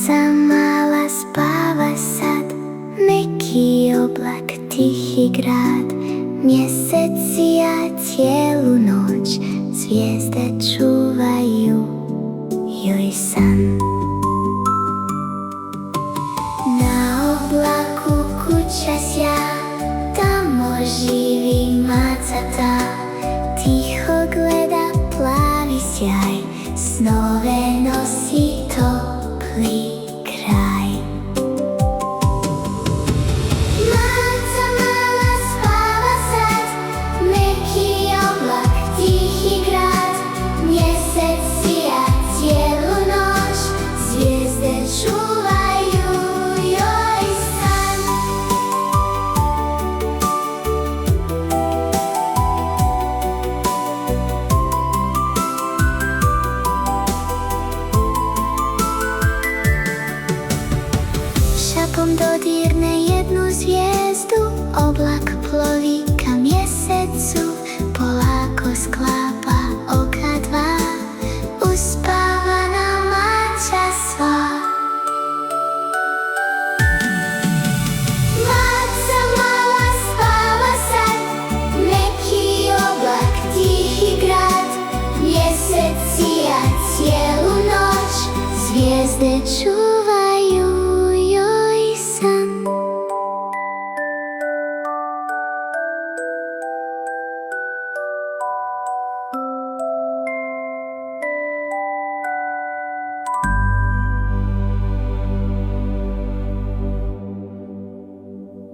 Maca mala spava sad, neki oblak, tihi grad, mjesec sija cijelu noć, zvijezde čuvaju joj san. Na oblaku kuća sja, tamo živi maca ta, tiho gleda plavi sjaj, snove nosi topli kraj. Maca mala spava sad, neki oblak, tihi grad, mjesec sija cijelu noć, zvijezde čuvaju joj san. Šapom dodirne jednu zvijezdu, oblak plovi